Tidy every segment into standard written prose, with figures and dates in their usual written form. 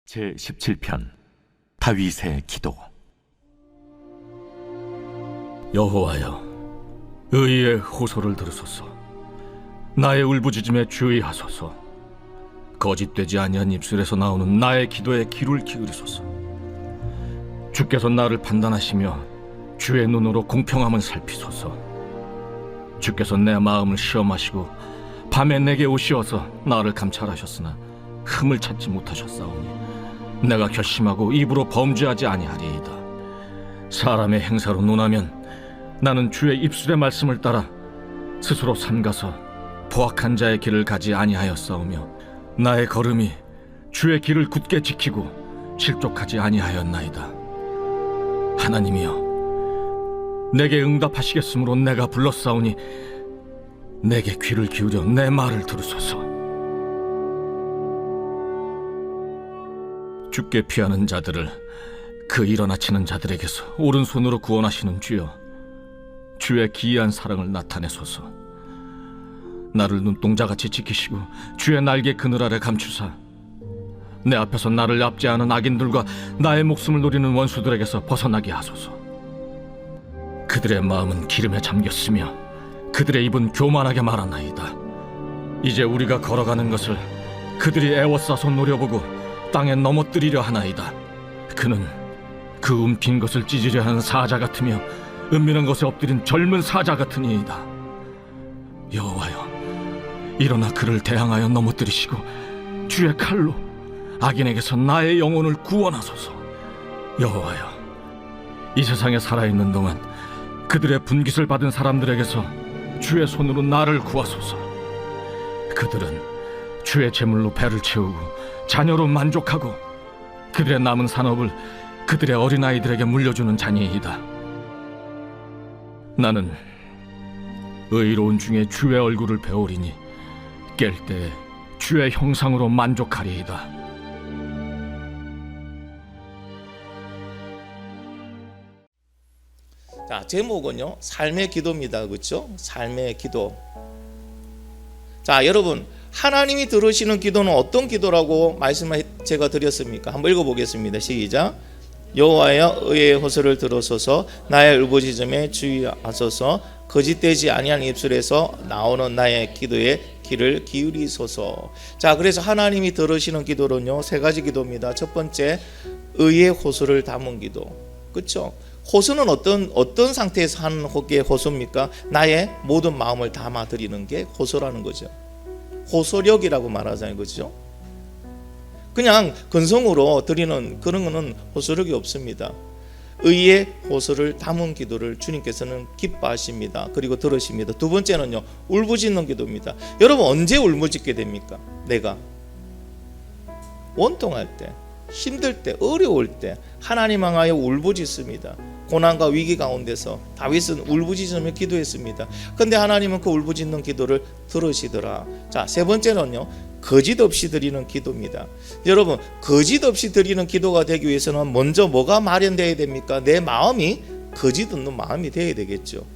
제17편 다윗의 기도. 여호와여, 의의 호소를 들으소서. 나의 울부짖음에 주의하소서. 거짓되지 아니한 입술에서 나오는 나의 기도에 귀를 기울이소서. 주께서 나를 판단하시며 주의 눈으로 공평함을 살피소서. 주께서 내 마음을 시험하시고 밤에 내게 오시어서 나를 감찰하셨으나 흠을 찾지 못하셨사오니 내가 결심하고 입으로 범죄하지 아니하리이다. 사람의 행사로 논하면 나는 주의 입술의 말씀을 따라 스스로 삼가서 포악한 자의 길을 가지 아니하였사오며 나의 걸음이 주의 길을 굳게 지키고 실족하지 아니하였나이다. 하나님이여, 내게 응답하시겠으므로 내가 불렀사오니 내게 귀를 기울여 내 말을 들으소서. 주께 피하는 자들을 그 일어나치는 자들에게서 오른손으로 구원하시는 주여, 주의 기이한 사랑을 나타내소서. 나를 눈동자같이 지키시고 주의 날개 그늘 아래 감추사 내 앞에서 나를 납치하는 악인들과 나의 목숨을 노리는 원수들에게서 벗어나게 하소서. 그들의 마음은 기름에 잠겼으며 그들의 입은 교만하게 말하나이다. 이제 우리가 걸어가는 것을 그들이 애워싸서 노려보고 땅에 넘어뜨리려 하나이다. 그는 그 움킨 것을 찢으려 하는 사자 같으며 은밀한 것에 엎드린 젊은 사자 같으니이다. 여호와여, 일어나 그를 대항하여 넘어뜨리시고 주의 칼로 악인에게서 나의 영혼을 구원하소서. 여호와여, 이 세상에 살아있는 동안 그들의 분깃을 받은 사람들에게서 주의 손으로 나를 구하소서. 그들은 주의 재물로 배를 채우고 자녀로 만족하고 그들의 남은 산업을 그들의 어린아이들에게 물려주는 자니이다. 나는 의로운 중에 주의 얼굴을 배우리니 깰 때 주의 형상으로 만족하리이다. 자, 제목은요, 삶의 기도입니다. 그렇죠? 삶의 기도. 자, 여러분, 하나님이 들으시는 기도는 어떤 기도라고 말씀을 제가 드렸습니까? 한번 읽어보겠습니다. 시작. 여호와여, 의의 호소를 들으소서. 나의 울부짖음에 주의하소서. 거짓되지 아니한 입술에서 나오는 나의 기도에 귀를 기울이소서. 자, 그래서 하나님이 들으시는 기도는요, 세 가지 기도입니다. 첫 번째, 의의 호소를 담은 기도. 그렇죠? 호소는 어떤 상태에서 하는 게 호소입니까? 나의 모든 마음을 담아 드리는 게 호소라는 거죠. 호소력이라고 말하잖아요. 그렇죠? 그냥 근성으로 드리는 그런 거는 호소력이 없습니다. 의의 호소를 담은 기도를 주님께서는 기뻐하십니다. 그리고 들으십니다. 두 번째는요, 울부짖는 기도입니다. 여러분, 언제 울부짖게 됩니까? 내가 원통할 때, 힘들 때, 어려울 때 하나님 향하여 울부짖습니다. 고난과 위기 가운데서 다윗은 울부짖으며 기도했습니다. 그런데 하나님은 그 울부짖는 기도를 들으시더라. 자, 세 번째는요, 거짓 없이 드리는 기도입니다. 여러분, 거짓 없이 드리는 기도가 되기 위해서는 먼저 뭐가 마련되어야 됩니까? 내 마음이 거짓 없는 마음이 되어야 되겠죠.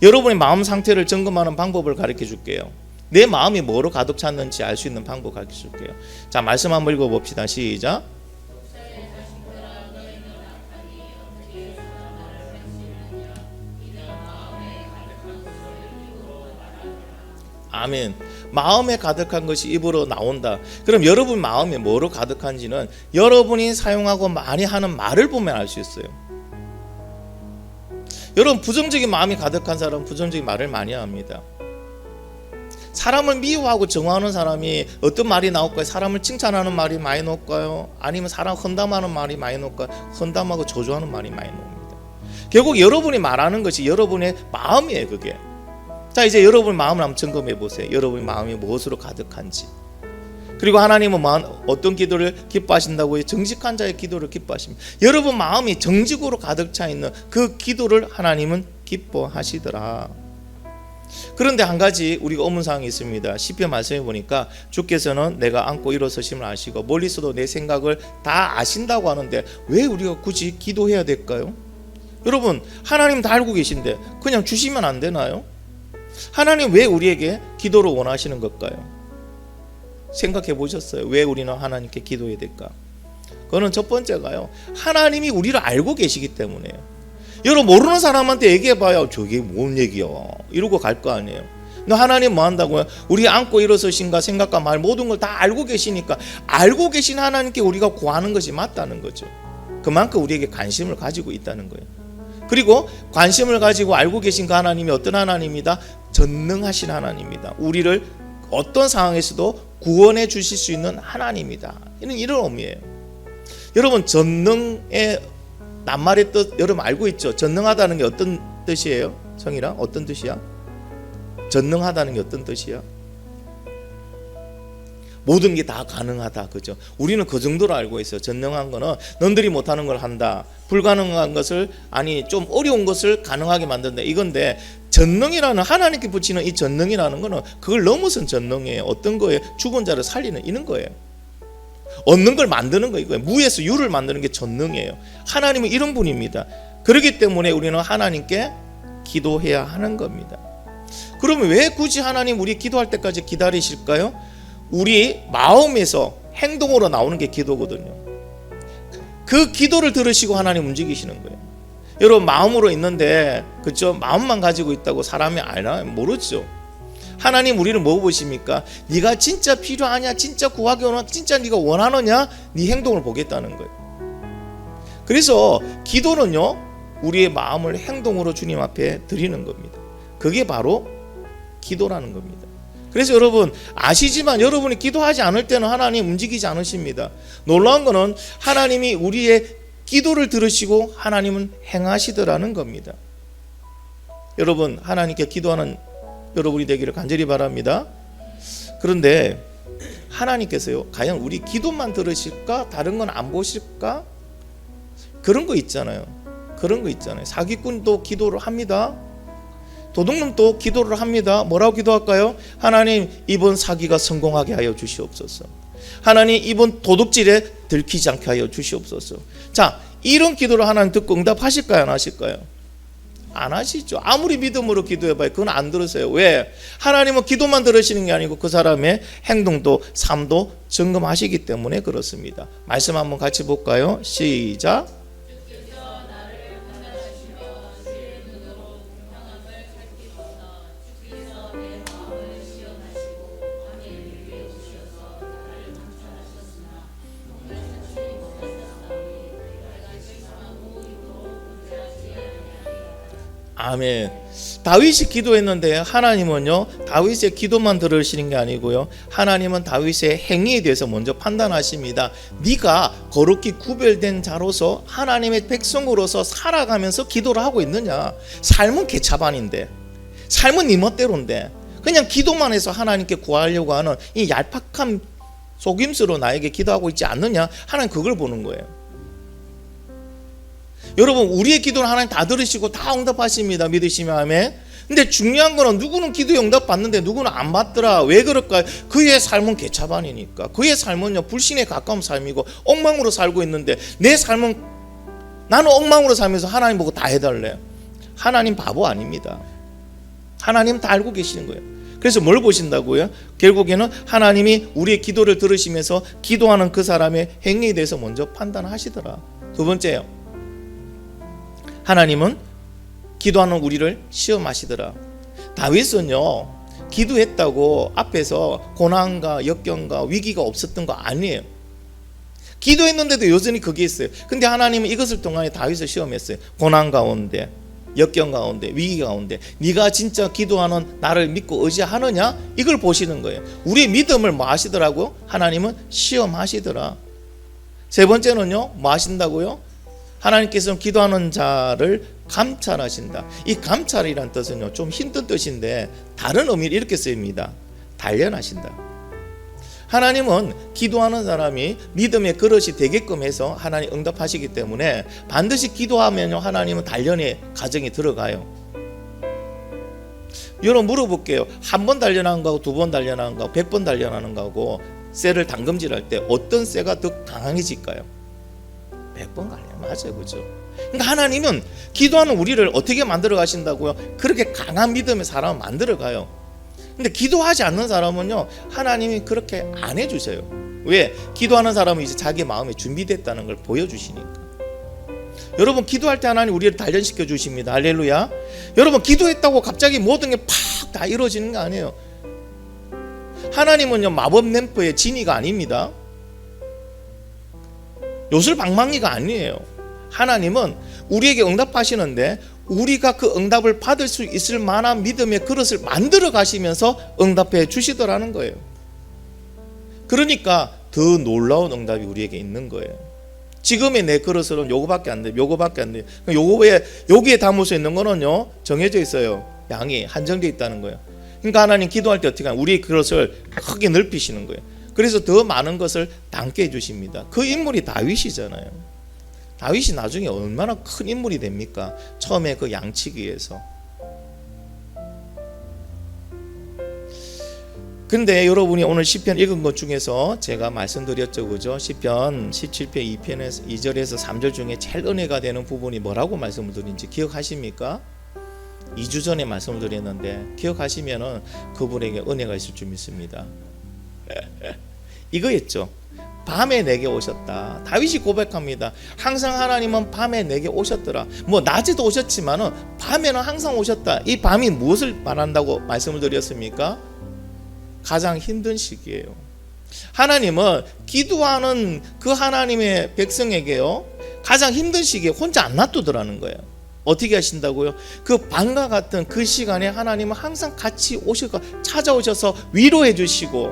여러분의 마음 상태를 점검하는 방법을 가르쳐 줄게요. 내 마음이 뭐로 가득 찼는지 알 수 있는 방법 가르쳐 줄게요. 자, 말씀 한번 읽어봅시다. 시작. 아멘. 마음에 가득한 것이 입으로 나온다. 그럼 여러분 마음이 뭐로 가득한지는 여러분이 사용하고 많이 하는 말을 보면 알 수 있어요. 여러분, 부정적인 마음이 가득한 사람은 부정적인 말을 많이 합니다. 사람을 미워하고 정화하는 사람이 어떤 말이 나올까요? 사람을 칭찬하는 말이 많이 나올까요? 아니면 사람 험담하는 말이 많이 나올까요? 험담하고 저주하는 말이 많이 나옵니다. 결국 여러분이 말하는 것이 여러분의 마음이에요. 그게. 자, 이제 여러분 마음을 한번 점검해 보세요. 여러분의 마음이 무엇으로 가득한지. 그리고 하나님은 어떤 기도를 기뻐하신다고요? 정직한 자의 기도를 기뻐하십니다. 여러분 마음이 정직으로 가득 차 있는 그 기도를 하나님은 기뻐하시더라. 그런데 한 가지 우리가 의문사항이 있습니다. 시편 말씀해 보니까 주께서는 내가 앉고 일어서심을 아시고 멀리서도 내 생각을 다 아신다고 하는데 왜 우리가 굳이 기도해야 될까요? 여러분, 하나님 다 알고 계신데 그냥 주시면 안 되나요? 하나님 왜 우리에게 기도를 원하시는 걸까요? 생각해 보셨어요? 왜 우리는 하나님께 기도해야 될까? 그거는 첫 번째가요, 하나님이 우리를 알고 계시기 때문에요. 여러분, 모르는 사람한테 얘기해봐요. 저게 뭔 얘기야 이러고 갈 거 아니에요. 너 하나님 뭐 한다고요? 우리 안고 일어서신가 생각과 말 모든 걸 다 알고 계시니까, 알고 계신 하나님께 우리가 구하는 것이 맞다는 거죠. 그만큼 우리에게 관심을 가지고 있다는 거예요. 그리고 관심을 가지고 알고 계신 그 하나님이 어떤 하나님이다? 전능하신 하나님이다. 우리를 어떤 상황에서도 구원해 주실 수 있는 하나님이다. 이런 의미예요. 여러분, 전능의 낱말의 뜻 여러분 알고 있죠? 전능하다는 게 어떤 뜻이에요? 성이랑 어떤 뜻이야? 전능하다는 게 어떤 뜻이야? 모든 게 다 가능하다, 그죠? 우리는 그 정도로 알고 있어요. 전능한 거는 너희들이 못하는 걸 한다, 불가능한 것을, 아니 좀 어려운 것을 가능하게 만든다, 이건데, 전능이라는, 하나님께 붙이는 이 전능이라는 거는 그걸 넘어선 전능이에요. 어떤 거예요? 죽은 자를 살리는 이런 거예요. 얻는 걸 만드는 거, 이거예요. 무에서 유를 만드는 게 전능이에요. 하나님은 이런 분입니다. 그렇기 때문에 우리는 하나님께 기도해야 하는 겁니다. 그러면 왜 굳이 하나님 우리 기도할 때까지 기다리실까요? 우리 마음에서 행동으로 나오는 게 기도거든요. 그 기도를 들으시고 하나님 움직이시는 거예요. 여러분, 마음으로 있는데, 그렇죠? 마음만 가지고 있다고 사람이 알아요? 모르죠. 하나님 우리를 뭐 보십니까? 네가 진짜 필요하냐, 진짜 구하기 원하냐, 진짜 네가 원하느냐, 네 행동을 보겠다는 거예요. 그래서 기도는요, 우리의 마음을 행동으로 주님 앞에 드리는 겁니다. 그게 바로 기도라는 겁니다. 그래서 여러분 아시지만, 여러분이 기도하지 않을 때는 하나님 움직이지 않으십니다. 놀라운 거는 하나님이 우리의 기도를 들으시고 하나님은 행하시더라는 겁니다. 여러분, 하나님께 기도하는 여러분이 되기를 간절히 바랍니다. 그런데 하나님께서요, 과연 우리 기도만 들으실까? 다른 건 안 보실까? 그런 거 있잖아요. 사기꾼도 기도를 합니다. 도둑놈도 기도를 합니다. 뭐라고 기도할까요? 하나님, 이번 사기가 성공하게 하여 주시옵소서. 하나님, 이번 도둑질에 들키지 않게 하여 주시옵소서. 자, 이런 기도를 하나님 듣고 응답하실까요? 안 하실까요? 안 하시죠. 아무리 믿음으로 기도해봐요, 그건 안 들으세요. 왜? 하나님은 기도만 들으시는 게 아니고 그 사람의 행동도 삶도 점검하시기 때문에 그렇습니다. 말씀 한번 같이 볼까요? 시작. 아멘. 다윗이 기도했는데 하나님은요, 다윗의 기도만 들으시는 게 아니고요, 하나님은 다윗의 행위에 대해서 먼저 판단하십니다. 네가 거룩히 구별된 자로서 하나님의 백성으로서 살아가면서 기도를 하고 있느냐? 삶은 개차반인데, 삶은 네 멋대로인데, 그냥 기도만 해서 하나님께 구하려고 하는 이 얄팍한 속임수로 나에게 기도하고 있지 않느냐? 하나님 그걸 보는 거예요. 여러분, 우리의 기도는 하나님 다 들으시고 다 응답하십니다. 믿으시면 아멘. 근데 중요한 거는, 누구는 기도에 응답 받는데 누구는 안 받더라. 왜 그럴까요? 그의 삶은 개차반이니까. 그의 삶은요, 불신에 가까운 삶이고 엉망으로 살고 있는데, 내 삶은, 나는 엉망으로 살면서 하나님 보고 다 해달래. 하나님 바보 아닙니다. 하나님 다 알고 계시는 거예요. 그래서 뭘 보신다고요? 결국에는 하나님이 우리의 기도를 들으시면서 기도하는 그 사람의 행위에 대해서 먼저 판단하시더라. 두 번째요, 하나님은 기도하는 우리를 시험하시더라. 다윗은요, 기도했다고 앞에서 고난과 역경과 위기가 없었던 거 아니에요. 기도했는데도 여전히 그게 있어요. 근데 하나님은 이것을 통해 다윗을 시험했어요. 고난 가운데, 역경 가운데, 위기 가운데 네가 진짜 기도하는 나를 믿고 의지하느냐? 이걸 보시는 거예요. 우리의 믿음을 뭐 하시더라고요? 하나님은 시험하시더라. 세 번째는요, 뭐 하신다고요? 하나님께서는 기도하는 자를 감찰하신다. 이 감찰이란 뜻은요, 좀 힘든 뜻인데 다른 의미를 이렇게 쓰입니다. 단련하신다. 하나님은 기도하는 사람이 믿음의 그릇이 되게끔 해서 하나님 응답하시기 때문에 반드시 기도하면요, 하나님은 단련의 과정이 들어가요. 여러분 물어볼게요. 한 번 단련하는 거하고 두 번 단련하는 거하고 100번 단련하는 거하고 쇠를 당금질할 때 어떤 쇠가 더 강해질까요? 100번 단련. 맞아요, 그죠? 그러니까 하나님은 기도하는 우리를 어떻게 만들어 가신다고요? 그렇게 강한 믿음의 사람을 만들어 가요. 근데 기도하지 않는 사람은요, 하나님이 그렇게 안 해주세요. 왜? 기도하는 사람은 이제 자기 마음에 준비됐다는 걸 보여주시니까. 여러분, 기도할 때 하나님 우리를 단련시켜 주십니다. 할렐루야. 여러분, 기도했다고 갑자기 모든 게 팍 다 이루어지는 게 아니에요. 하나님은요, 마법 램프의 지니가 아닙니다. 요술방망이가 아니에요. 하나님은 우리에게 응답하시는데 우리가 그 응답을 받을 수 있을 만한 믿음의 그릇을 만들어 가시면서 응답해 주시더라는 거예요. 그러니까 더 놀라운 응답이 우리에게 있는 거예요. 지금의 내 그릇은 요거밖에 안 돼요. 요거밖에 안 돼요. 여기에 담을 수 있는 거는요, 정해져 있어요. 양이 한정되어 있다는 거예요. 그러니까 하나님 기도할 때 어떻게 하냐, 우리의 그릇을 크게 넓히시는 거예요. 그래서 더 많은 것을 담게 해주십니다. 그 인물이 다윗이잖아요. 다윗이 나중에 얼마나 큰 인물이 됩니까? 처음에 그 양치기에서. 근데 여러분이 오늘 시편 읽은 것 중에서 제가 말씀드렸죠, 그죠? 시편 17편 2절에서 3절 중에 제일 은혜가 되는 부분이 뭐라고 말씀을 드린지 기억하십니까? 2주 전에 말씀을 드렸는데 기억하시면은 그분에게 은혜가 있을 줄 믿습니다. 이거였죠. 밤에 내게 오셨다. 다윗이 고백합니다. 항상 하나님은 밤에 내게 오셨더라. 뭐 낮에도 오셨지만은 밤에는 항상 오셨다. 이 밤이 무엇을 말한다고 말씀을 드렸습니까? 가장 힘든 시기예요. 하나님은 기도하는 그 하나님의 백성에게요, 가장 힘든 시기에 혼자 안 놔두더라는 거예요. 어떻게 하신다고요? 그 밤과 같은 그 시간에 하나님은 항상 같이 오셔서 찾아오셔서 위로해 주시고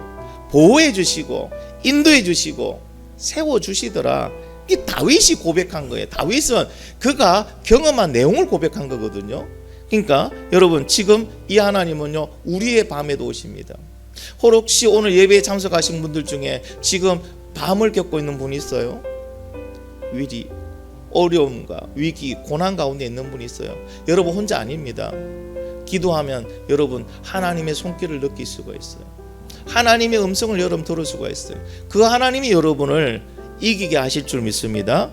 보호해 주시고 인도해 주시고 세워 주시더라. 이 다윗이 고백한 거예요. 다윗은 그가 경험한 내용을 고백한 거거든요. 그러니까 여러분, 지금 이 하나님은요, 우리의 밤에도 오십니다. 혹시 오늘 예배에 참석하신 분들 중에 지금 밤을 겪고 있는 분이 있어요? 위기, 어려움과 위기, 고난 가운데 있는 분이 있어요. 여러분 혼자 아닙니다. 기도하면 여러분 하나님의 손길을 느낄 수가 있어요. 하나님의 음성을 여러분 들을 수가 있어요. 그 하나님이 여러분을 이기게 하실 줄 믿습니다.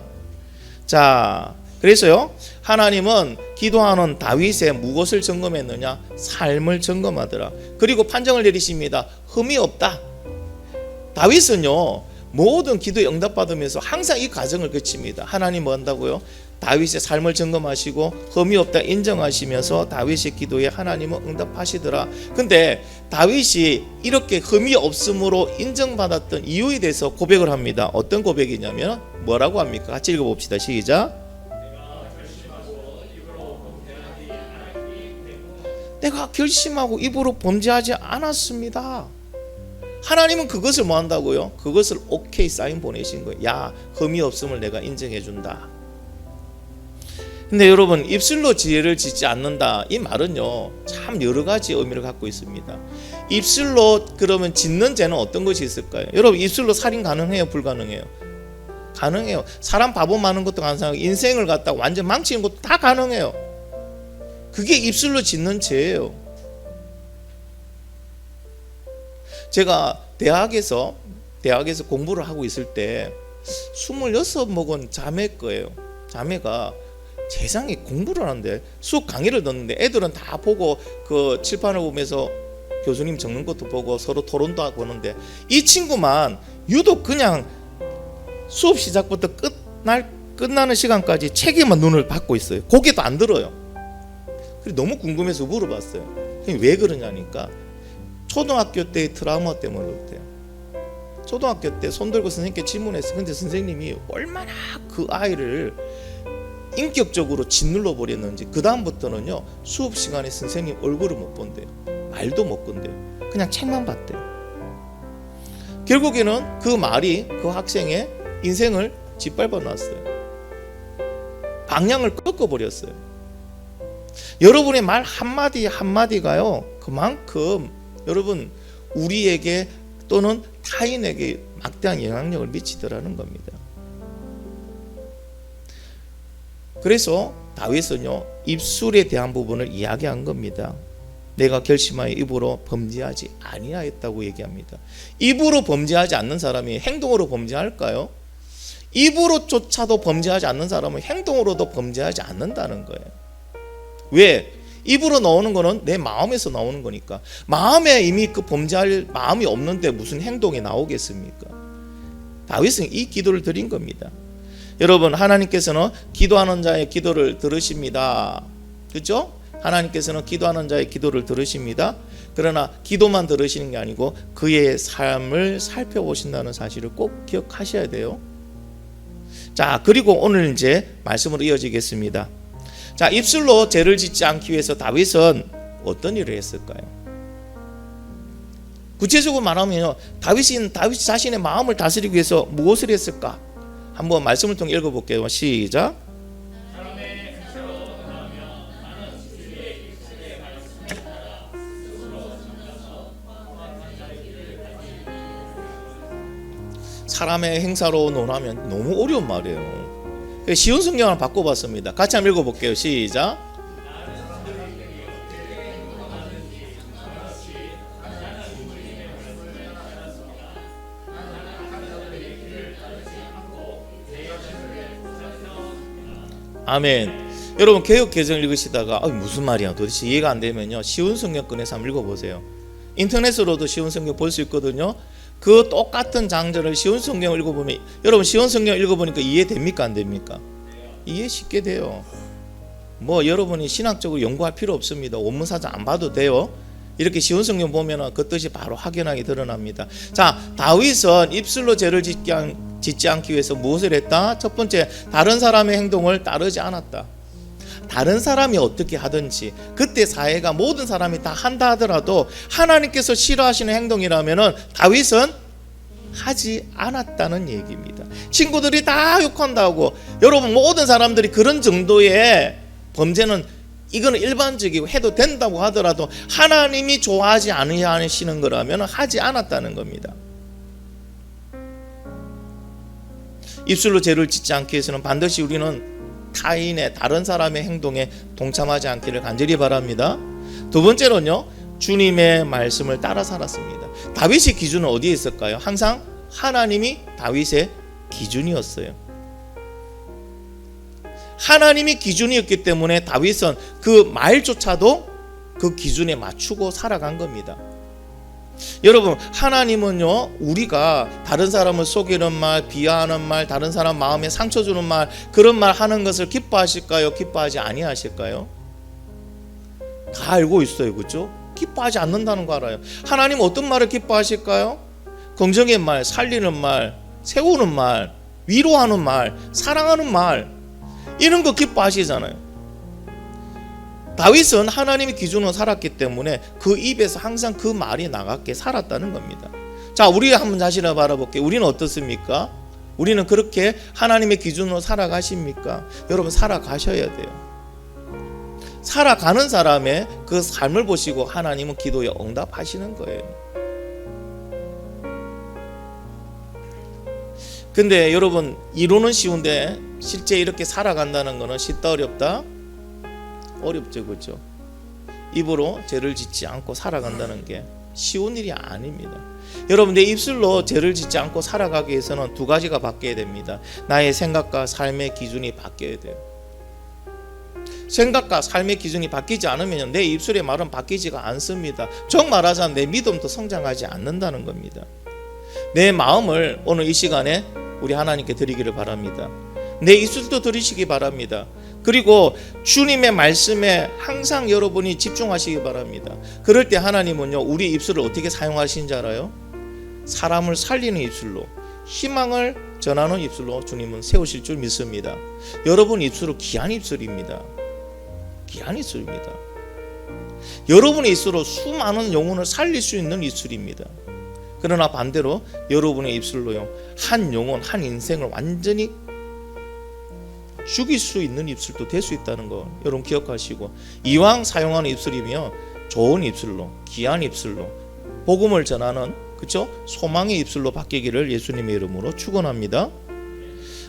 자, 그래서요, 하나님은 기도하는 다윗의 무엇을 점검했느냐? 삶을 점검하더라. 그리고 판정을 내리십니다. 흠이 없다. 다윗은요, 모든 기도에 응답받으면서 항상 이 과정을 거칩니다. 하나님 뭐 한다고요? 다윗의 삶을 점검하시고 흠이 없다 인정하시면서 다윗의 기도에 하나님은 응답하시더라. 근데 다윗이 이렇게 흠이 없음으로 인정받았던 이유에 대해서 고백을 합니다. 어떤 고백이냐면 뭐라고 합니까? 같이 읽어봅시다. 시작. 내가 결심하고 입으로 범죄하지 않았습니다. 하나님은 그것을 뭐 한다고요? 그것을 오케이 사인 보내신 거예요. 야, 흠이 없음을 내가 인정해 준다. 근데 여러분, 입술로 죄를 짓지 않는다, 이 말은요, 참 여러 가지 의미를 갖고 있습니다. 입술로 그러면 짓는 죄는 어떤 것이 있을까요? 여러분, 입술로 살인 가능해요? 불가능해요? 가능해요. 사람 바보 많은 것도 가능하고 인생을 갖다가 완전 망치는 것도 다 가능해요. 그게 입술로 짓는 죄예요. 제가 대학에서 공부를 하고 있을 때 26 먹은 자매 거예요. 자매가 세상에 공부를 하는데 수업 강의를 듣는데 애들은 다 보고 그 칠판을 보면서 교수님 적는 것도 보고 서로 토론도 하고 하는데 이 친구만 유독 그냥 수업 시작부터 끝나는 시간까지 책에만 눈을 받고 있어요. 고개도 안 들어요. 그래서 너무 궁금해서 물어봤어요. 왜 그러냐니까 초등학교 때의 트라우마 때문에 그렇대요. 초등학교 때 손들고 선생님께 질문했어요. 근데 선생님이 얼마나 그 아이를 인격적으로 짓눌러 버렸는지 그 다음부터는요, 수업 시간에 선생님 얼굴을 못 본대요. 말도 못 건대요. 그냥 책만 봤대요. 결국에는 그 말이 그 학생의 인생을 짓밟아 놨어요. 방향을 꺾어버렸어요. 여러분의 말 한마디 한마디가요, 그만큼 여러분 우리에게 또는 타인에게 막대한 영향력을 미치더라는 겁니다. 그래서 다윗은요, 입술에 대한 부분을 이야기한 겁니다. 내가 결심하여 입으로 범죄하지 아니하였다고 얘기합니다. 입으로 범죄하지 않는 사람이 행동으로 범죄할까요? 입으로조차도 범죄하지 않는 사람은 행동으로도 범죄하지 않는다는 거예요. 왜? 입으로 나오는 거는 내 마음에서 나오는 거니까. 마음에 이미 그 범죄할 마음이 없는데 무슨 행동이 나오겠습니까? 다윗은 이 기도를 드린 겁니다. 여러분, 하나님께서는 기도하는 자의 기도를 들으십니다. 그렇죠? 하나님께서는 기도하는 자의 기도를 들으십니다. 그러나 기도만 들으시는 게 아니고 그의 삶을 살펴보신다는 사실을 꼭 기억하셔야 돼요. 자, 그리고 오늘 이제 말씀으로 이어지겠습니다. 자, 입술로 죄를 짓지 않기 위해서 다윗은 어떤 일을 했을까요? 구체적으로 말하면요, 다윗 자신의 마음을 다스리기 위해서 무엇을 했을까? 한번 말씀을 통해 읽어볼게요. 시작. 사람의 행사로 논하면 너무 어려운 말이에요. 쉬운 성경을 바꿔봤습니다. 같이 한번 읽어볼게요. 시작. 아멘. 여러분, 개역 개정 읽으시다가 무슨 말이야 도대체 이해가 안 되면요, 쉬운 성경 꺼내서 한번 읽어보세요. 인터넷으로도 쉬운 성경 볼 수 있거든요. 그 똑같은 장절을 쉬운 성경을 읽어보면, 여러분 쉬운 성경 읽어보니까 이해됩니까 안 됩니까? 이해 쉽게 돼요. 뭐 여러분이 신학적으로 연구할 필요 없습니다. 원문사전 안 봐도 돼요. 이렇게 쉬운 성경 보면 그 뜻이 바로 확연하게 드러납니다. 자, 다윗은 입술로 죄를 짓지 않기 위해서 무엇을 했다? 첫 번째, 다른 사람의 행동을 따르지 않았다. 다른 사람이 어떻게 하든지, 그때 사회가 모든 사람이 다 한다 하더라도 하나님께서 싫어하시는 행동이라면 다윗은 하지 않았다는 얘기입니다. 친구들이 다 욕한다고, 여러분 모든 사람들이 그런 정도의 범죄는 이거는 일반적이고 해도 된다고 하더라도 하나님이 좋아하지 않으시는 거라면 하지 않았다는 겁니다. 입술로 죄를 짓지 않기 위해서는 반드시 우리는 타인의 다른 사람의 행동에 동참하지 않기를 간절히 바랍니다. 두 번째로는요, 주님의 말씀을 따라 살았습니다. 다윗의 기준은 어디에 있을까요? 항상 하나님이 다윗의 기준이었어요. 하나님이 기준이었기 때문에 다윗은 그 말조차도 그 기준에 맞추고 살아간 겁니다. 여러분, 하나님은요, 우리가 다른 사람을 속이는 말, 비하하는 말, 다른 사람 마음에 상처 주는 말, 그런 말 하는 것을 기뻐하실까요? 기뻐하지 아니하실까요? 다 알고 있어요. 그렇죠? 기뻐하지 않는다는 거 알아요. 하나님 어떤 말을 기뻐하실까요? 긍정의 말, 살리는 말, 세우는 말, 위로하는 말, 사랑하는 말, 이런 거 기뻐하시잖아요. 다윗은 하나님의 기준으로 살았기 때문에 그 입에서 항상 그 말이 나갔게 살았다는 겁니다. 자, 우리 한번 자신을 바라볼게요. 우리는 어떻습니까? 우리는 그렇게 하나님의 기준으로 살아가십니까? 여러분, 살아가셔야 돼요. 살아가는 사람의 그 삶을 보시고 하나님은 기도에 응답하시는 거예요. 근데 여러분, 이론은 쉬운데 실제 이렇게 살아간다는 거는 쉽다 어렵다? 어렵죠. 그렇죠? 입으로 죄를 짓지 않고 살아간다는 게 쉬운 일이 아닙니다. 여러분, 내 입술로 죄를 짓지 않고 살아가기 위해서는 두 가지가 바뀌어야 됩니다. 나의 생각과 삶의 기준이 바뀌어야 돼요. 생각과 삶의 기준이 바뀌지 않으면 내 입술의 말은 바뀌지가 않습니다. 정 말하자면 내 믿음도 성장하지 않는다는 겁니다. 내 마음을 오늘 이 시간에 우리 하나님께 드리기를 바랍니다. 내 입술도 들으시기 바랍니다. 그리고 주님의 말씀에 항상 여러분이 집중하시기 바랍니다. 그럴 때 하나님은요, 우리 입술을 어떻게 사용하시는지 알아요? 사람을 살리는 입술로, 희망을 전하는 입술로 주님은 세우실 줄 믿습니다. 여러분 입술은 귀한 입술입니다. 귀한 입술입니다. 여러분의 입술로 수많은 영혼을 살릴 수 있는 입술입니다. 그러나 반대로 여러분의 입술로요, 한 영혼, 한 인생을 완전히 죽일 수 있는 입술도 될 수 있다는 거 여러분 기억하시고, 이왕 사용하는 입술이며 좋은 입술로, 귀한 입술로 복음을 전하는, 그렇죠? 소망의 입술로 바뀌기를 예수님의 이름으로 축원합니다.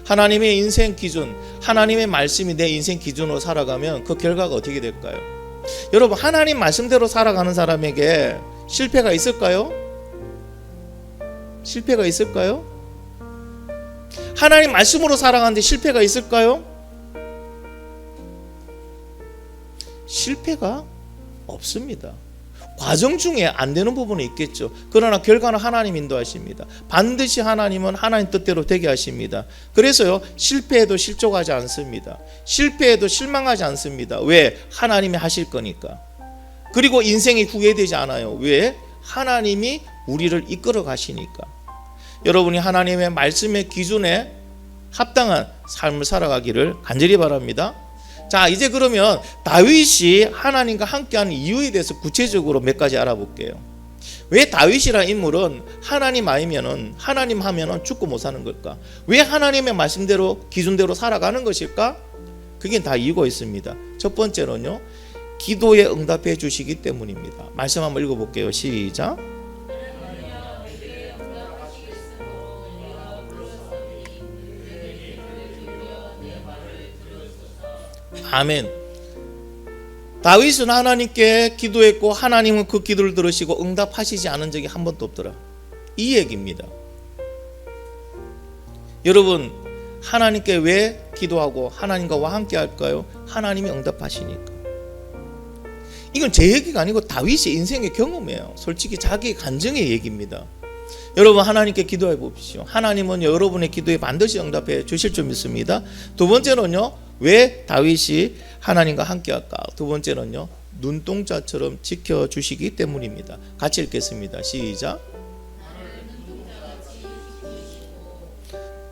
하나님의 인생 기준, 하나님의 말씀이 내 인생 기준으로 살아가면 그 결과가 어떻게 될까요? 여러분, 하나님 말씀대로 살아가는 사람에게 실패가 있을까요? 실패가 있을까요? 하나님 말씀으로 살아가는데 실패가 있을까요? 실패가 없습니다. 과정 중에 안 되는 부분은 있겠죠. 그러나 결과는 하나님 인도하십니다. 반드시 하나님은 하나님 뜻대로 되게 하십니다. 그래서요, 실패해도 실족하지 않습니다. 실패해도 실망하지 않습니다. 왜? 하나님이 하실 거니까. 그리고 인생이 후회되지 않아요. 왜? 하나님이 우리를 이끌어 가시니까. 여러분이 하나님의 말씀의 기준에 합당한 삶을 살아가기를 간절히 바랍니다. 자, 이제 그러면 다윗이 하나님과 함께하는 이유에 대해서 구체적으로 몇 가지 알아볼게요. 왜 다윗이라는 인물은 하나님 아니면은, 하나님 하면은 죽고 못 사는 걸까? 왜 하나님의 말씀대로 기준대로 살아가는 것일까? 그게 다 이유가 있습니다. 첫 번째는요, 기도에 응답해 주시기 때문입니다. 말씀 한번 읽어볼게요. 시작. 아멘. 다윗은 하나님께 기도했고 하나님은 그 기도를 들으시고 응답하시지 않은 적이 한 번도 없더라. 이 얘기입니다. 여러분, 하나님께 왜 기도하고 하나님과 함께 할까요? 하나님이 응답하시니까. 이건 제 얘기가 아니고 다윗의 인생의 경험이에요. 솔직히 자기 간증의 얘기입니다. 여러분, 하나님께 기도해 보십시오. 하나님은 여러분의 기도에 반드시 응답해 주실 줄 믿습니다. 두 번째는요, 왜 다윗이 하나님과 함께 할까? 두 번째는요, 눈동자처럼 지켜주시기 때문입니다. 같이 읽겠습니다. 시작.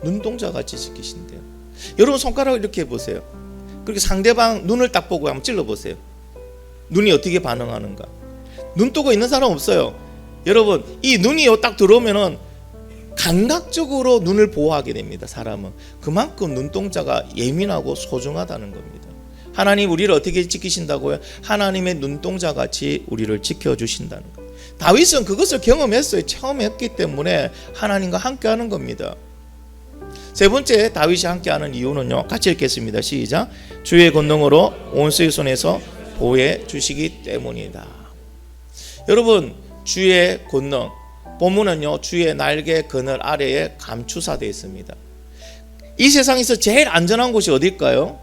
눈동자같이 지키신대요. 여러분, 손가락을 이렇게 해보세요. 그렇게 상대방 눈을 딱 보고 한번 찔러보세요. 눈이 어떻게 반응하는가? 눈 뜨고 있는 사람 없어요. 여러분, 이 눈이 딱 들어오면은 감각적으로 눈을 보호하게 됩니다. 사람은 그만큼 눈동자가 예민하고 소중하다는 겁니다. 하나님 우리를 어떻게 지키신다고요? 하나님의 눈동자같이 우리를 지켜주신다는 거예요. 다윗은 그것을 경험했어요. 처음 했기 때문에 하나님과 함께하는 겁니다. 세 번째, 다윗이 함께하는 이유는요, 같이 읽겠습니다. 시작. 주의 권능으로 원수의 손에서 보호해 주시기 때문이다. 여러분, 주의 권능, 본문은요, 주의 날개 그늘 아래에 감추사되어 있습니다. 이 세상에서 제일 안전한 곳이 어딜까요?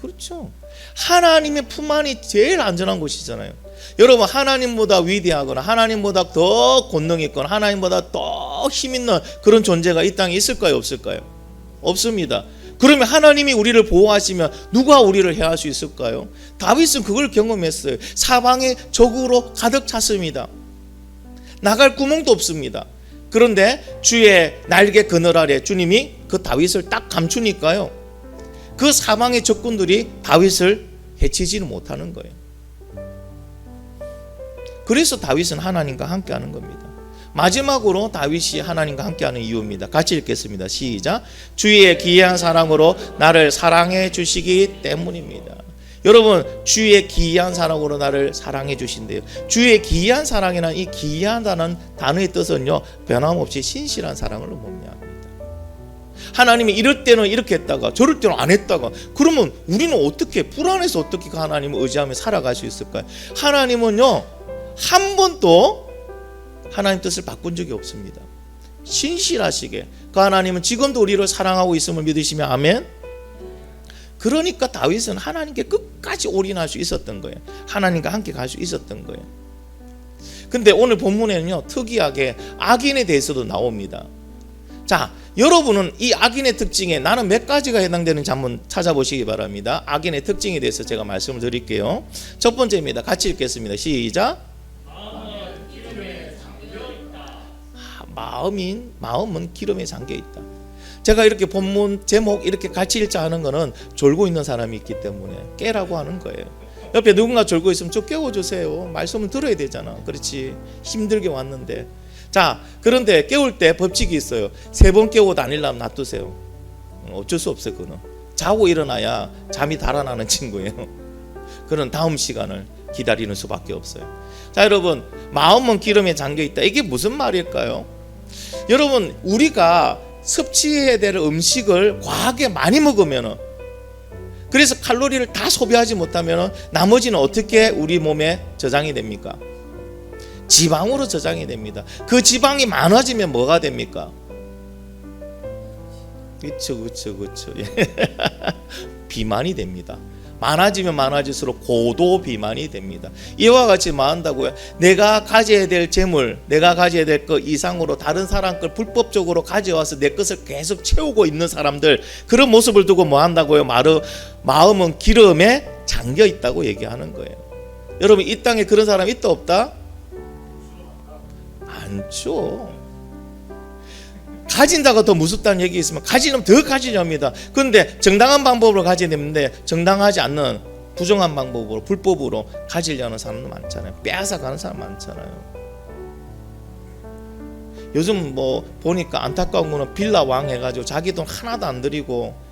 그렇죠. 하나님의 품 안이 제일 안전한 곳이잖아요. 여러분, 하나님보다 위대하거나 하나님보다 더 권능 있거나 하나님보다 더 힘 있는 그런 존재가 이 땅에 있을까요? 없을까요? 없습니다. 그러면 하나님이 우리를 보호하시면 누가 우리를 해할 수 있을까요? 다윗은 그걸 경험했어요. 사방에 적으로 가득 찼습니다. 나갈 구멍도 없습니다. 그런데 주의 날개 그늘 아래 주님이 그 다윗을 딱 감추니까요, 그 사방의 적군들이 다윗을 해치지는 못하는 거예요. 그래서 다윗은 하나님과 함께하는 겁니다. 마지막으로 다윗이 하나님과 함께하는 이유입니다. 같이 읽겠습니다. 시작. 주의 기이한 사랑으로 나를 사랑해 주시기 때문입니다. 여러분, 주의 기이한 사랑으로 나를 사랑해 주신대요. 주의 기이한 사랑이란 이 기이하다는 단어의 뜻은요, 변함없이 신실한 사랑을 의미합니다. 하나님이 이럴 때는 이렇게 했다가 저럴 때는 안 했다가, 그러면 우리는 어떻게, 불안해서 어떻게 하나님을 의지하며 살아갈 수 있을까요? 하나님은요, 한 번도 하나님 뜻을 바꾼 적이 없습니다. 신실하시게 그 하나님은 지금도 우리를 사랑하고 있음을 믿으시면 아멘. 그러니까 다윗은 하나님께 끝까지 올인할 수 있었던 거예요. 하나님과 함께 갈 수 있었던 거예요. 근데 오늘 본문에는요, 특이하게 악인에 대해서도 나옵니다. 자, 여러분은 이 악인의 특징에 나는 몇 가지가 해당되는지 한번 찾아보시기 바랍니다. 악인의 특징에 대해서 제가 말씀을 드릴게요. 첫 번째입니다. 같이 읽겠습니다. 시작. 마음은 기름에 잠겨 있다. 제가 이렇게 본문 제목 이렇게 같이 읽자 하는 거는 졸고 있는 사람이 있기 때문에 깨라고 하는 거예요. 옆에 누군가 졸고 있으면 좀 깨워주세요. 말씀은 들어야 되잖아. 그렇지, 힘들게 왔는데. 자, 그런데 깨울 때 법칙이 있어요. 3번 깨우고 다니려면 놔두세요. 어쩔 수 없어요. 그거는 자고 일어나야 잠이 달아나는 친구예요. 그런 다음 시간을 기다리는 수밖에 없어요. 자, 여러분, 마음은 기름에 잠겨 있다. 이게 무슨 말일까요? 여러분, 우리가 섭취해야 될 음식을 과하게 많이 먹으면, 그래서 칼로리를 다 소비하지 못하면 나머지는 어떻게 우리 몸에 저장이 됩니까? 지방으로 저장이 됩니다. 그 지방이 많아지면 뭐가 됩니까? 그렇죠. 비만이 됩니다. 많아지면 많아질수록 고도 비만이 됩니다. 이와 같이 뭐 한다고요? 내가 가져야 될 재물, 내가 가져야 될 것 이상으로 다른 사람 걸 불법적으로 가져와서 내 것을 계속 채우고 있는 사람들, 그런 모습을 두고 뭐 한다고요? 마음은 기름에 잠겨 있다고 얘기하는 거예요. 여러분, 이 땅에 그런 사람 있다 없다? 많죠. 가진 자가 더 무섭다는 얘기 있으면 가지려면 더 가지렵니다. 그런데 정당한 방법으로 가져야 되는데 정당하지 않는 부정한 방법으로, 불법으로 가지려는 사람도 많잖아요. 빼앗아 가는 사람 많잖아요. 요즘 뭐 보니까 안타까운 거는 빌라 왕 해가지고 자기 돈 하나도 안 들이고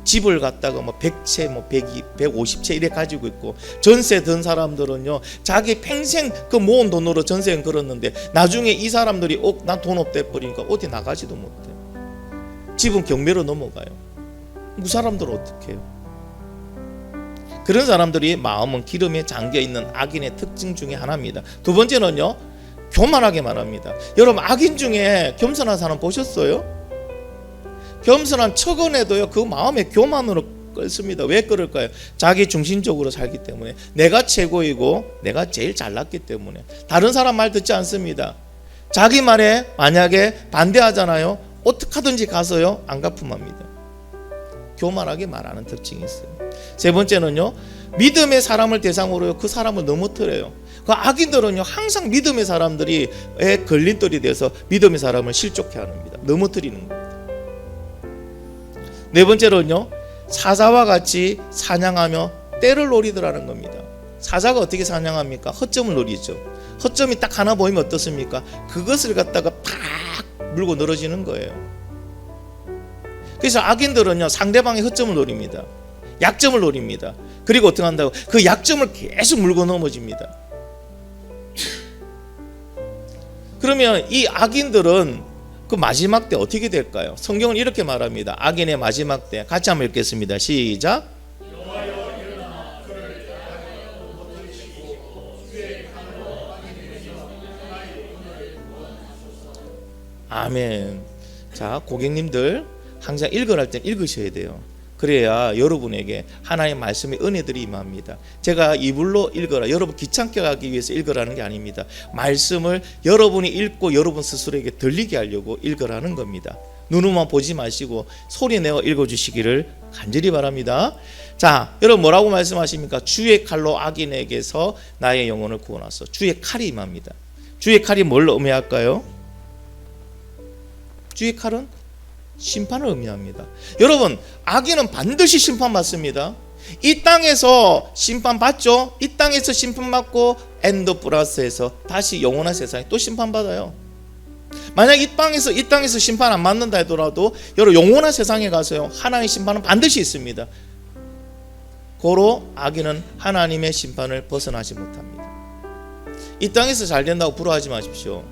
집을 갖다가 뭐 100채, 뭐 150채 이래 가지고 있고, 전세 든 사람들은요 자기 평생 그 모은 돈으로 전세는 걸었는데 나중에 이 사람들이 난 돈 없대 버리니까 어디 나가지도 못해. 집은 경매로 넘어가요. 그 사람들은 어떻게 해요? 그런 사람들이 마음은 기름에 잠겨있는 악인의 특징 중에 하나입니다. 두 번째는요, 교만하게 말합니다. 여러분, 악인 중에 겸손한 사람 보셨어요? 겸손한 척은해도요 그 마음에 교만으로 끓습니다. 왜 끓을까요? 자기 중심적으로 살기 때문에, 내가 최고이고 내가 제일 잘났기 때문에 다른 사람 말 듣지 않습니다. 자기 말에 만약에 반대하잖아요, 어떻게 하든지 가서요 안 갚음합니다. 교만하게 말하는 특징이 있어요. 세 번째는요, 믿음의 사람을 대상으로 그 사람을 넘어뜨려요. 그 악인들은요 항상 믿음의 사람들이 걸림돌이 돼서 믿음의 사람을 실족해 합니다. 넘어뜨리는 겁니다. 네 번째로는요, 사자와 같이 사냥하며 때를 노리더라는 겁니다. 사자가 어떻게 사냥합니까? 허점을 노리죠. 허점이 딱 하나 보이면 어떻습니까? 그것을 갖다가 팍 물고 늘어지는 거예요. 그래서 악인들은요 상대방의 허점을 노립니다. 약점을 노립니다. 그리고 어떻게 한다고? 그 약점을 계속 물고 넘어집니다. 그러면 이 악인들은 그 마지막 때 어떻게 될까요? 성경은 이렇게 말합니다. 악인의 마지막 때, 같이 한번 읽겠습니다. 시작. 아멘. 자, 고객님들 항상 읽으랄 땐 읽으셔야 돼요. 그래야 여러분에게 하나님의 말씀의 은혜들이 임합니다. 제가 이불로 읽어라, 여러분 귀찮게 하기 위해서 읽으라는 게 아닙니다. 말씀을 여러분이 읽고 여러분 스스로에게 들리게 하려고 읽으라는 겁니다. 눈으로만 보지 마시고 소리 내어 읽어주시기를 간절히 바랍니다. 자, 여러분 뭐라고 말씀하십니까? 주의 칼로 악인에게서 나의 영혼을 구원하소. 주의 칼이 임합니다. 주의 칼이 뭘 의미할까요? 주의 칼은 심판을 의미합니다. 여러분, 악인은 반드시 심판받습니다. 이 땅에서 심판받죠. 이 땅에서 심판받고 엔드 플러스에서 다시 영원한 세상에 또 심판받아요. 만약 이 땅에서 심판 안 받는다 하더라도 여러분 영원한 세상에 가서요 하나님의 심판은 반드시 있습니다. 고로 악인은 하나님의 심판을 벗어나지 못합니다. 이 땅에서 잘 된다고 부러워하지 마십시오.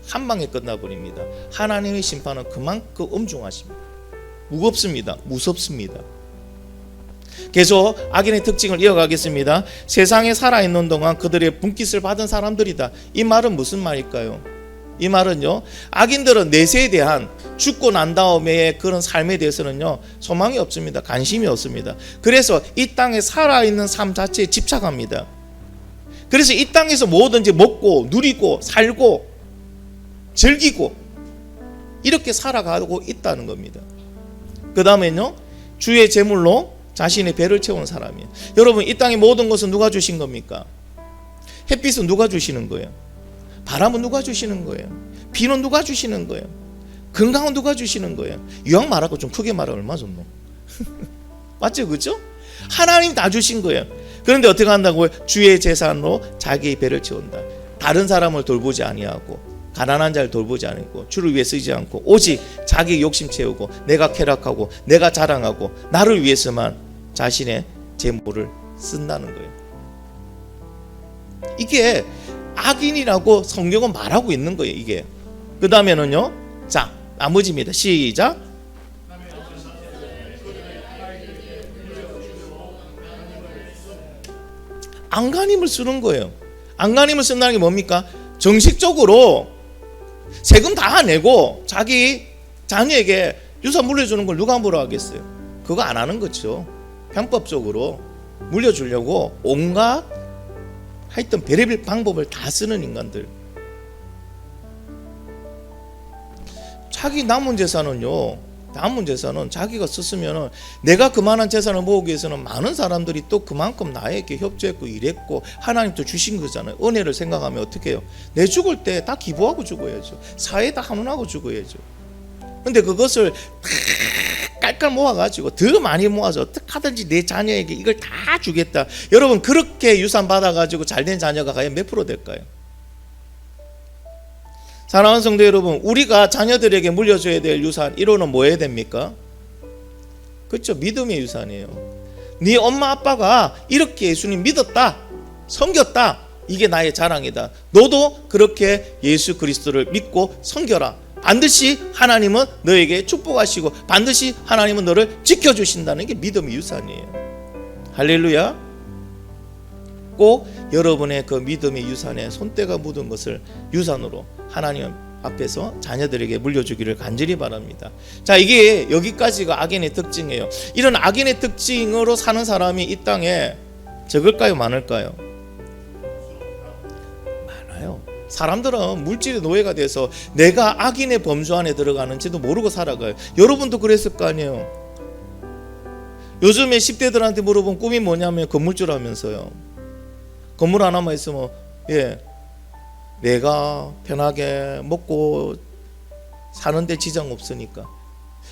한 방에 끝나버립니다. 하나님의 심판은 그만큼 엄중하십니다. 무겁습니다. 무섭습니다. 계속 악인의 특징을 이어가겠습니다. 세상에 살아있는 동안 그들의 분깃을 받은 사람들이다. 이 말은 무슨 말일까요? 이 말은요, 악인들은 내세에 대한, 죽고 난 다음에 그런 삶에 대해서는요 소망이 없습니다. 관심이 없습니다. 그래서 이 땅에 살아있는 삶 자체에 집착합니다. 그래서 이 땅에서 뭐든지 먹고 누리고 살고 즐기고 이렇게 살아가고 있다는 겁니다. 그 다음에는요, 주의 재물로 자신의 배를 채우는 사람이에요. 여러분, 이 땅의 모든 것은 누가 주신 겁니까? 햇빛은 누가 주시는 거예요? 바람은 누가 주시는 거예요? 비는 누가 주시는 거예요? 건강은 누가 주시는 거예요? 유학 말하고 좀 크게 말하면 얼마 좋노? 맞죠? 그죠? 하나님 다 주신 거예요. 그런데 어떻게 한다고요? 주의 재산으로 자기의 배를 채운다. 다른 사람을 돌보지 아니하고 가난한 자를 돌보지 않고 주를 위해 쓰지 않고 오직 자기 욕심 채우고 내가 쾌락하고 내가 자랑하고 나를 위해서만 자신의 재물을 쓴다는 거예요. 이게 악인이라고 성경은 말하고 있는 거예요. 이게 그 다음에는요, 자 나머지입니다. 시작. 안간힘을 쓰는 거예요. 안간힘을 쓴다는 게 뭡니까? 정식적으로 세금 다 내고 자기 자녀에게 유산 물려주는 걸 누가 뭐라 하겠어요? 그거 안 하는 거죠. 편법적으로. 물려주려고 온갖 하여튼 별의별 방법을 다 쓰는 인간들. 자기 남은 재산은 자기가 썼으면 내가 그만한 재산을 모으기 위해서는 많은 사람들이 또 그만큼 나에게 협조했고 일했고 하나님도 주신 거잖아요. 은혜를 생각하면 어떻게 해요? 내 죽을 때 다 기부하고 죽어야죠. 사회에다 환원하고 죽어야죠. 근데 그것을 다 깔깔 모아가지고 더 많이 모아서 어떻게 하든지 내 자녀에게 이걸 다 주겠다. 여러분, 그렇게 유산 받아가지고 잘된 자녀가 과연 몇 프로 될까요? 사랑하는 성도 여러분, 우리가 자녀들에게 물려줘야 될 유산 1호는 뭐 해야 됩니까? 그렇죠, 믿음의 유산이에요. 네 엄마 아빠가 이렇게 예수님 믿었다, 섬겼다, 이게 나의 자랑이다. 너도 그렇게 예수 그리스도를 믿고 섬겨라. 반드시 하나님은 너에게 축복하시고 반드시 하나님은 너를 지켜주신다는 게 믿음의 유산이에요. 할렐루야. 꼭 여러분의 그 믿음의 유산에 손때가 묻은 것을 유산으로 하나님 앞에서 자녀들에게 물려주기를 간절히 바랍니다. 자, 이게 여기까지가 악인의 특징이에요. 이런 악인의 특징으로 사는 사람이 이 땅에 적을까요, 많을까요? 많아요. 사람들은 물질의 노예가 돼서 내가 악인의 범주 안에 들어가는지도 모르고 살아가요. 여러분도 그랬을 거 아니에요. 요즘에 10대들한테 물어본 꿈이 뭐냐면 건물주 라면서요. 건물 하나만 있으면 내가 편하게 먹고 사는데 지장 없으니까.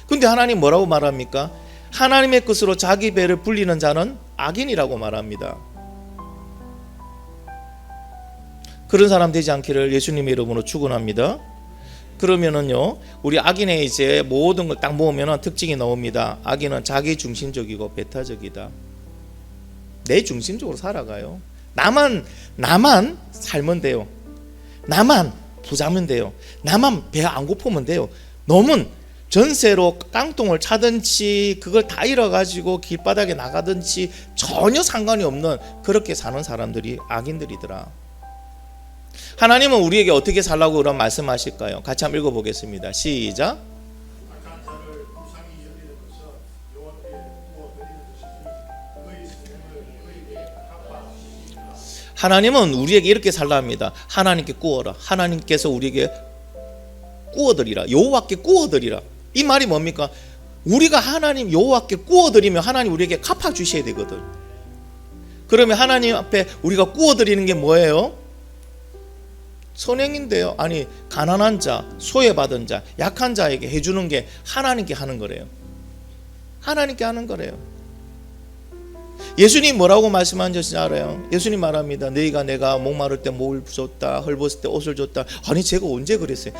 근데 하나님 뭐라고 말합니까? 하나님의 것으로 자기 배를 불리는 자는 악인이라고 말합니다. 그런 사람 되지 않기를 예수님의 이름으로 축원합니다. 그러면은요, 우리 악인의 이제 모든 걸 딱 모으면 특징이 나옵니다. 악인은 자기 중심적이고 배타적이다. 내 중심적으로 살아가요. 나만 살면 돼요. 나만 부자면 돼요. 나만 배 안 고프면 돼요. 놈은 전세로 깡통을 차든지 그걸 다 잃어가지고 길바닥에 나가든지 전혀 상관이 없는 그렇게 사는 사람들이 악인들이더라. 하나님은 우리에게 어떻게 살라고 그런 말씀하실까요? 같이 한번 읽어보겠습니다. 시작. 하나님은 우리에게 이렇게 살라 합니다. 하나님께 꾸어라. 하나님께서 우리에게 꾸어드리라. 여호와께 꾸어드리라. 이 말이 뭡니까? 우리가 하나님 여호와께 꾸어드리면 하나님 우리에게 갚아주셔야 되거든. 그러면 하나님 앞에 우리가 꾸어드리는 게 뭐예요? 선행인데요. 아니, 가난한 자, 소외받은 자, 약한 자에게 해주는 게 하나님께 하는 거래요. 하나님께 하는 거래요. 예수님 뭐라고 말씀하셨는지 알아요? 예수님 말합니다. 너희가 내가 목마를 때 목을 줬다, 헐벗을 때 옷을 줬다. 아니, 제가 언제 그랬어요?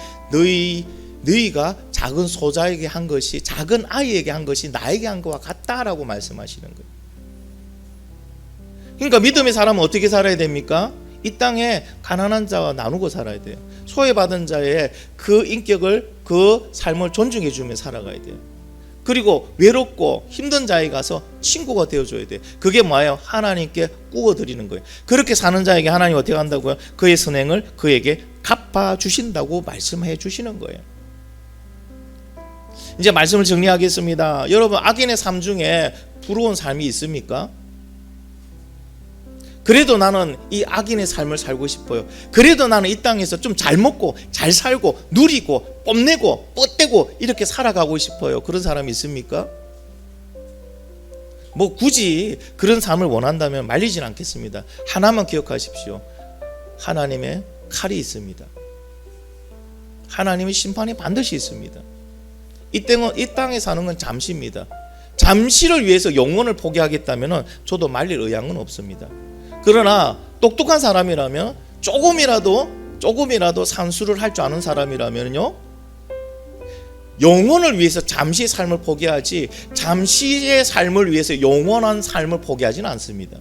너희가 작은 소자에게 한 것이, 작은 아이에게 한 것이 나에게 한 것과 같다라고 말씀하시는 거예요. 그러니까 믿음의 사람은 어떻게 살아야 됩니까? 이 땅에 가난한 자와 나누고 살아야 돼요. 소외받은 자의 그 인격을, 그 삶을 존중해 주며 살아가야 돼요. 그리고 외롭고 힘든 자에 가서 친구가 되어줘야 돼요. 그게 뭐예요? 하나님께 꾸어드리는 거예요. 그렇게 사는 자에게 하나님 어떻게 한다고요? 그의 선행을 그에게 갚아주신다고 말씀해 주시는 거예요. 이제 말씀을 정리하겠습니다. 여러분, 악인의 삶 중에 부러운 삶이 있습니까? 그래도 나는 이 악인의 삶을 살고 싶어요. 그래도 나는 이 땅에서 좀 잘 먹고 잘 살고 누리고 뽐내고 뻗대고 이렇게 살아가고 싶어요. 그런 사람이 있습니까? 뭐 굳이 그런 삶을 원한다면 말리진 않겠습니다. 하나만 기억하십시오. 하나님의 칼이 있습니다. 하나님의 심판이 반드시 있습니다. 이 땅에 사는 건 잠시입니다. 잠시를 위해서 영혼을 포기하겠다면 저도 말릴 의향은 없습니다. 그러나 똑똑한 사람이라면 조금이라도 산수를 할 줄 아는 사람이라면요, 영혼을 위해서 잠시의 삶을 포기하지 잠시의 삶을 위해서 영원한 삶을 포기하지는 않습니다.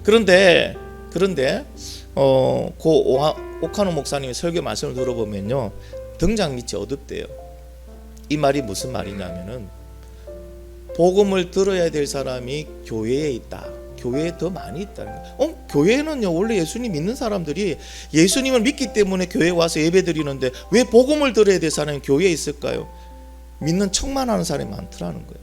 그런데 오카노 목사님의 설교 말씀을 들어보면요, 등잔 밑이 어둡대요. 이 말이 무슨 말이냐면은, 복음을 들어야 될 사람이 교회에 있다. 교회에 더 많이 있다는 거예요. 교회는요, 원래 예수님 믿는 사람들이 예수님을 믿기 때문에 교회에 와서 예배 드리는데 왜 복음을 들어야 될 사람이 교회에 있을까요? 믿는 척만 하는 사람이 많더라는 거예요.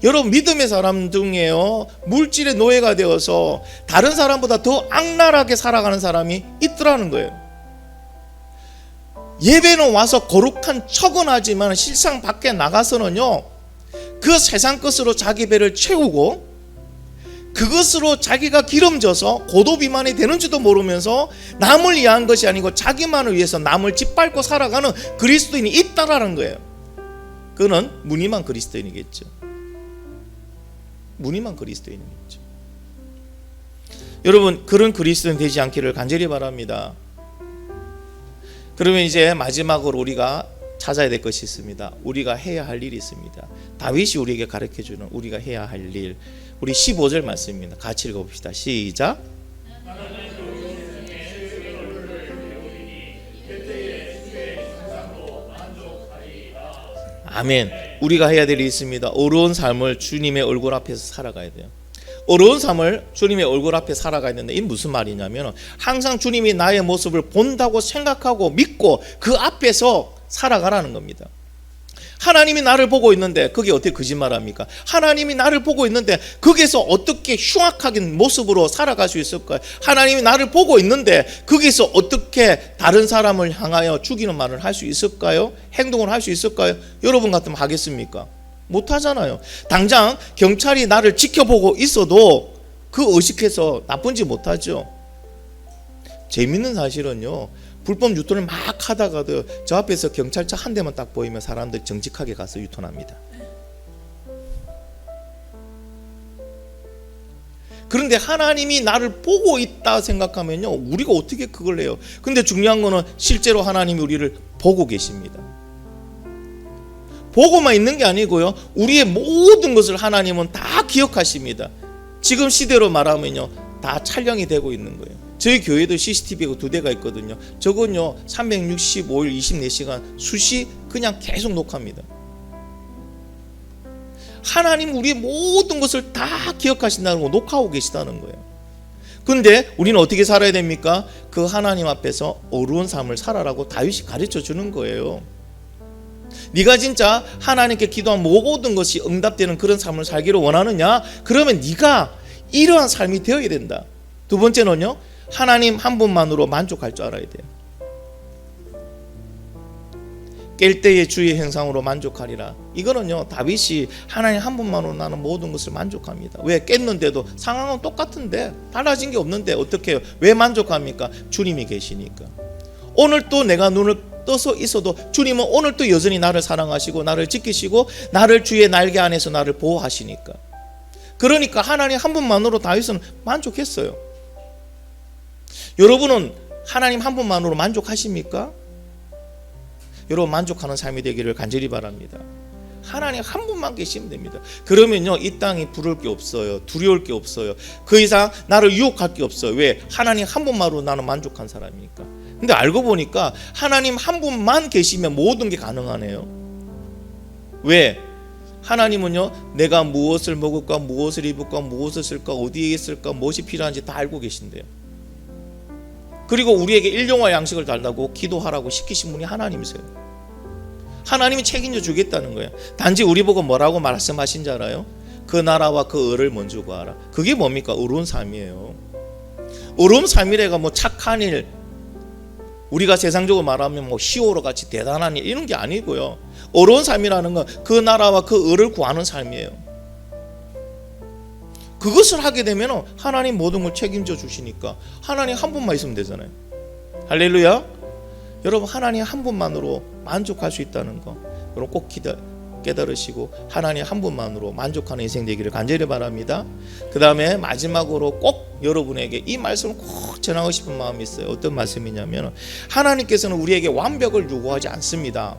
여러분 믿음의 사람 중에요 물질의 노예가 되어서 다른 사람보다 더 악랄하게 살아가는 사람이 있더라는 거예요. 예배는 와서 거룩한 척은 하지만 실상 밖에 나가서는요 그 세상 것으로 자기 배를 채우고 그것으로 자기가 기름져서 고도비만이 되는지도 모르면서 남을 위한 것이 아니고 자기만을 위해서 남을 짓밟고 살아가는 그리스도인이 있다라는 거예요. 그는 무늬만 그리스도인이겠죠. 무늬만 그리스도인이겠죠. 여러분 그런 그리스도인 되지 않기를 간절히 바랍니다. 그러면 이제 마지막으로 우리가 찾아야 될 것이 있습니다. 우리가 해야 할 일이 있습니다. 다윗이 우리에게 가르쳐주는 우리가 해야 할 일, 우리 15절 말씀입니다. 같이 읽어봅시다. 시작. 아멘. 우리가 해야 될 일이 있습니다. 어려운 삶을 주님의 얼굴 앞에서 살아가야 돼요. 어려운 삶을 주님의 얼굴 앞에 살아가야 되는데, 이 무슨 말이냐면 항상 주님이 나의 모습을 본다고 생각하고 믿고 그 앞에서 살아가라는 겁니다. 하나님이 나를 보고 있는데 그게 어떻게 거짓말합니까? 하나님이 나를 보고 있는데 거기서 어떻게 흉악한 모습으로 살아갈 수 있을까요? 하나님이 나를 보고 있는데 거기서 어떻게 다른 사람을 향하여 죽이는 말을 할 수 있을까요? 행동을 할 수 있을까요? 여러분 같으면 하겠습니까? 못하잖아요. 당장 경찰이 나를 지켜보고 있어도 그 의식해서 나쁜 짓 못하죠. 재밌는 사실은요, 불법 유턴을 막 하다가도 저 앞에서 경찰차 한 대만 딱 보이면 사람들이 정직하게 가서 유턴합니다. 그런데 하나님이 나를 보고 있다 생각하면요, 우리가 어떻게 그걸 해요? 근데 중요한 거는 실제로 하나님이 우리를 보고 계십니다. 보고만 있는 게 아니고요, 우리의 모든 것을 하나님은 다 기억하십니다. 지금 시대로 말하면요, 다 촬영이 되고 있는 거예요. 저희 교회도 CCTV가 2대가 있거든요. 저건요 365일 24시간 수시 그냥 계속 녹화합니다. 하나님 우리의 모든 것을 다 기억하신다는 거, 녹화하고 계시다는 거예요. 근데 우리는 어떻게 살아야 됩니까? 그 하나님 앞에서 어려운 삶을 살아라고 다윗이 가르쳐 주는 거예요. 네가 진짜 하나님께 기도한 모든 것이 응답되는 그런 삶을 살기를 원하느냐? 그러면 네가 이러한 삶이 되어야 된다. 두 번째는요, 하나님 한 분만으로 만족할 줄 알아야 돼요. 깰 때의 주의 형상으로 만족하리라. 이거는요, 다윗이 하나님 한 분만으로 나는 모든 것을 만족합니다. 왜? 깼는데도 상황은 똑같은데 달라진 게 없는데 어떻게 해요? 왜 만족합니까? 주님이 계시니까. 오늘 또 내가 눈을 떠서 있어도 주님은 오늘 또 여전히 나를 사랑하시고 나를 지키시고 나를 주의 날개 안에서 나를 보호하시니까. 그러니까 하나님 한 분만으로 다윗은 만족했어요. 여러분은 하나님 한 분만으로 만족하십니까? 여러분 만족하는 삶이 되기를 간절히 바랍니다. 하나님 한 분만 계시면 됩니다. 그러면요, 이 땅이 부러울 게 없어요. 두려울 게 없어요. 그 이상 나를 유혹할 게 없어요. 왜? 하나님 한 분만으로 나는 만족한 사람이니까. 근데 알고 보니까 하나님 한 분만 계시면 모든 게 가능하네요. 왜? 하나님은요, 내가 무엇을 먹을까, 무엇을 입을까, 무엇을 쓸까, 어디에 있을까, 무엇이 필요한지 다 알고 계신대요. 그리고 우리에게 일용할 양식을 달라고 기도하라고 시키신 분이 하나님이세요. 하나님이 책임져 주겠다는 거예요. 단지 우리 보고 뭐라고 말씀하신 줄 알아요? 그 나라와 그 의를 먼저 구하라. 그게 뭡니까? 의로운 삶이에요. 의로운 삶이래가 뭐 착한 일, 우리가 세상적으로 말하면 뭐 히어로 같이 대단한 일, 이런 게 아니고요. 의로운 삶이라는 건 그 나라와 그 의를 구하는 삶이에요. 그것을 하게 되면 하나님 모든 걸 책임져 주시니까 하나님 한 분만 있으면 되잖아요. 할렐루야. 여러분 하나님 한 분만으로 만족할 수 있다는 거 여러분 꼭 깨달으시고 하나님 한 분만으로 만족하는 인생 되기를 간절히 바랍니다. 그 다음에 마지막으로 꼭 여러분에게 이 말씀을 꼭 전하고 싶은 마음이 있어요. 어떤 말씀이냐면 하나님께서는 우리에게 완벽을 요구하지 않습니다.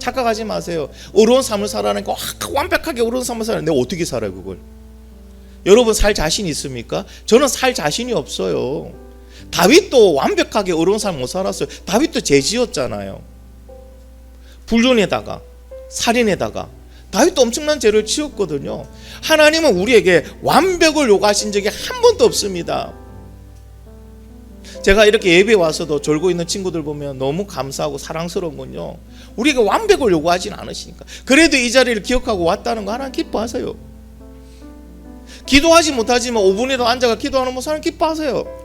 착각하지 마세요. 어려운 삶을 살아내니까 완벽하게 어려운 삶을 살아내는데 내가 어떻게 살아요 그걸? 여러분 살 자신 있습니까? 저는 살 자신이 없어요. 다윗도 완벽하게 어려운 삶 못 살았어요. 다윗도 죄 지었잖아요. 불륜에다가 살인에다가 다윗도 엄청난 죄를 지었거든요. 하나님은 우리에게 완벽을 요구하신 적이 한 번도 없습니다. 제가 이렇게 예배 와서도 졸고 있는 친구들 보면 너무 감사하고 사랑스러운군요. 우리에게 완벽을 요구하진 않으시니까. 그래도 이 자리를 기억하고 왔다는 거 하나님 기뻐하세요. 기도하지 못하지만 5분이라도 앉아가 기도하는 사람 기뻐하세요.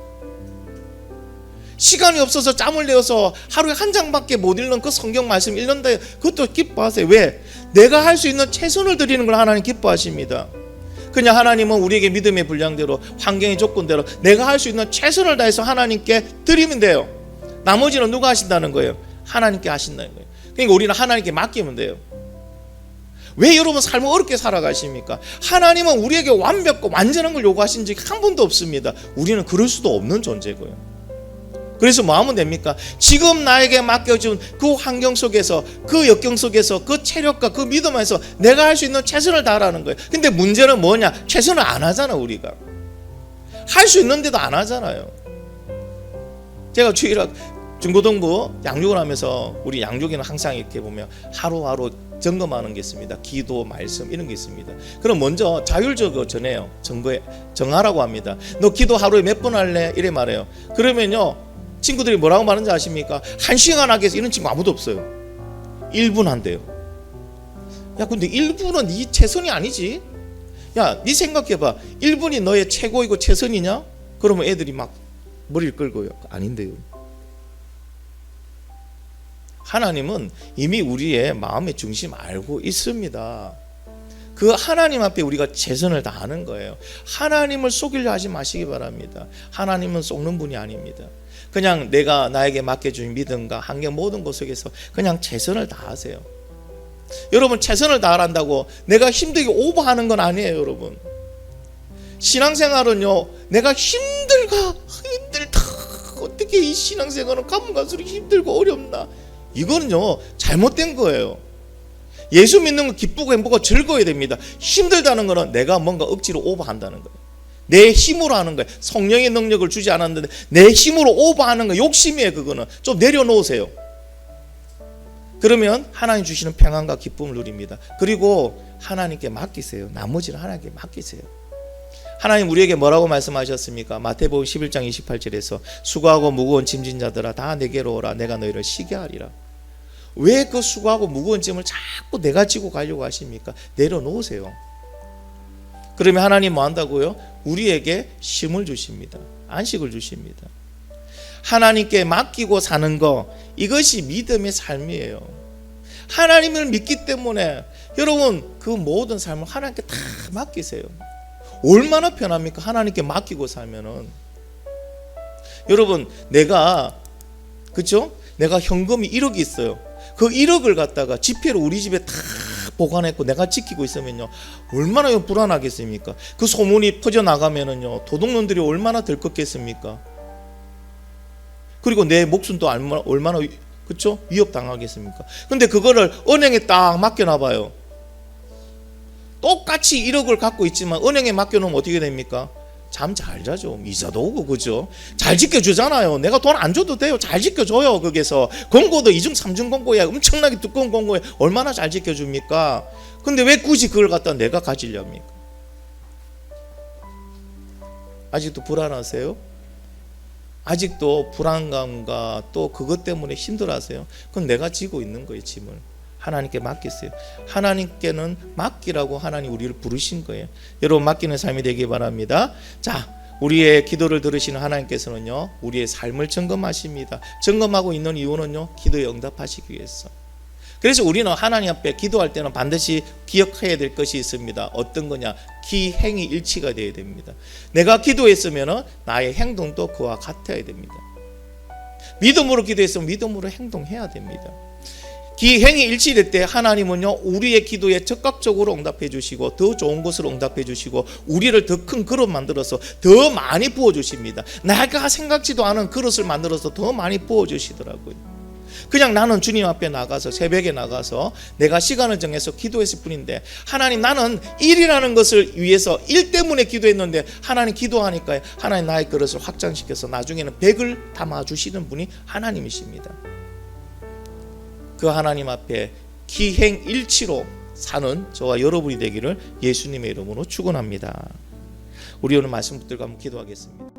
시간이 없어서 짬을 내어서 하루에 한 장밖에 못 읽는 그 성경 말씀 읽는다, 그것도 기뻐하세요. 왜? 내가 할 수 있는 최선을 드리는 걸 하나님 기뻐하십니다. 그냥 하나님은 우리에게 믿음의 분량대로, 환경의 조건대로 내가 할 수 있는 최선을 다해서 하나님께 드리면 돼요. 나머지는 누가 하신다는 거예요? 하나님께 하신다는 거예요. 그러니까 우리는 하나님께 맡기면 돼요. 왜 여러분 삶을 어렵게 살아가십니까? 하나님은 우리에게 완벽과 완전한 걸 요구하신 적이 한 번도 없습니다. 우리는 그럴 수도 없는 존재고요. 그래서 뭐 하면 됩니까? 지금 나에게 맡겨준 그 환경 속에서, 그 역경 속에서, 그 체력과 그 믿음 안에서 내가 할 수 있는 최선을 다하라는 거예요. 근데 문제는 뭐냐? 최선을 안 하잖아. 우리가 할 수 있는데도 안 하잖아요. 제가 주일학 중고등부 양육을 하면서 우리 양육에는 항상 이렇게 보면 하루하루 점검하는 게 있습니다. 기도, 말씀 이런 게 있습니다. 그럼 먼저 자율적으로 전해요. 정하라고 합니다. 너 기도 하루에 몇 번 할래? 이래 말해요. 그러면요, 친구들이 뭐라고 말하는지 아십니까? 1시간 하겠어. 이런 친구 아무도 없어요. 1분 한대요. 야, 근데 1분은 네 최선이 아니지? 야, 네 생각해봐. 1분이 너의 최고이고 최선이냐? 그러면 애들이 막 머리를 끌고요. 아닌데요. 하나님은 이미 우리의 마음의 중심 알고 있습니다. 그 하나님 앞에 우리가 최선을 다하는 거예요. 하나님을 속이려 하지 마시기 바랍니다. 하나님은 속는 분이 아닙니다. 그냥 내가 나에게 맡겨준 믿음과 환경 모든 것 속에서 그냥 최선을 다하세요. 여러분, 최선을 다하란다고 내가 힘들게 오버하는 건 아니에요. 여러분, 신앙생활은요, 내가 힘들다 어떻게 이 신앙생활은 가면 갈수록 힘들고 어렵나, 이거는요 잘못된 거예요. 예수 믿는 건 기쁘고 행복하고 즐거워야 됩니다. 힘들다는 거는 내가 뭔가 억지로 오버한다는 거예요. 내 힘으로 하는 거예요. 성령의 능력을 주지 않았는데 내 힘으로 오버하는 거 욕심이에요. 그거는 좀 내려놓으세요. 그러면 하나님 주시는 평안과 기쁨을 누립니다. 그리고 하나님께 맡기세요. 나머지는 하나님께 맡기세요. 하나님 우리에게 뭐라고 말씀하셨습니까? 마태복음 11장 28절에서 수고하고 무거운 짐진 자들아 다 내게로 오라. 내가 너희를 쉬게 하리라. 왜 그 수고하고 무거운 짐을 자꾸 내가 지고 가려고 하십니까? 내려놓으세요. 그러면 하나님 뭐 한다고요? 우리에게 쉼을 주십니다. 안식을 주십니다. 하나님께 맡기고 사는 거, 이것이 믿음의 삶이에요. 하나님을 믿기 때문에 여러분 그 모든 삶을 하나님께 다 맡기세요. 얼마나 편합니까? 하나님께 맡기고 살면은. 여러분, 내가 그렇죠? 내가 현금이 1억이 있어요. 그 1억을 갖다가 지폐로 우리 집에 다 보관했고 내가 지키고 있으면요, 얼마나 불안하겠습니까? 그 소문이 퍼져나가면은요, 도둑놈들이 얼마나 들끓겠습니까? 그리고 내 목숨도 얼마나 그렇죠? 위협당하겠습니까? 근데 그거를 은행에 딱 맡겨놔봐요. 똑같이 1억을 갖고 있지만 은행에 맡겨놓으면 어떻게 됩니까? 잠 잘 자죠. 이자도 오고, 그죠? 잘 지켜주잖아요. 내가 돈 안 줘도 돼요. 잘 지켜줘요. 거기서 공고도 2중 3중 공고야. 엄청나게 두꺼운 공고에 얼마나 잘 지켜줍니까? 근데 왜 굳이 그걸 갖다 내가 가지려합니까? 아직도 불안하세요? 아직도 불안감과 또 그것 때문에 힘들어하세요? 그건 내가 지고 있는 거예요. 짐을 하나님께 맡기세요. 하나님께는 맡기라고 하나님 우리를 부르신 거예요. 여러분, 맡기는 삶이 되기 바랍니다. 자, 우리의 기도를 들으시는 하나님께서는요, 우리의 삶을 점검하십니다. 점검하고 있는 이유는요, 기도에 응답하시기 위해서. 그래서 우리는 하나님 앞에 기도할 때는 반드시 기억해야 될 것이 있습니다. 어떤 거냐? 기행이 일치가 되어야 됩니다. 내가 기도했으면 나의 행동도 그와 같아야 됩니다. 믿음으로 기도했으면 믿음으로 행동해야 됩니다. 기행이 일치될 때 하나님은요, 우리의 기도에 적극적으로 응답해 주시고 더 좋은 것으로 응답해 주시고 우리를 더 큰 그릇 만들어서 더 많이 부어 주십니다. 내가 생각지도 않은 그릇을 만들어서 더 많이 부어 주시더라고요. 그냥 나는 주님 앞에 나가서 새벽에 나가서 내가 시간을 정해서 기도했을 뿐인데, 하나님, 나는 일이라는 것을 위해서 일 때문에 기도했는데 하나님 기도하니까 하나님 나의 그릇을 확장시켜서 나중에는 100을 담아주시는 분이 하나님이십니다. 그 하나님 앞에 기행일치로 사는 저와 여러분이 되기를 예수님의 이름으로 축원합니다. 우리 오늘 말씀 붙들고 한번 기도하겠습니다.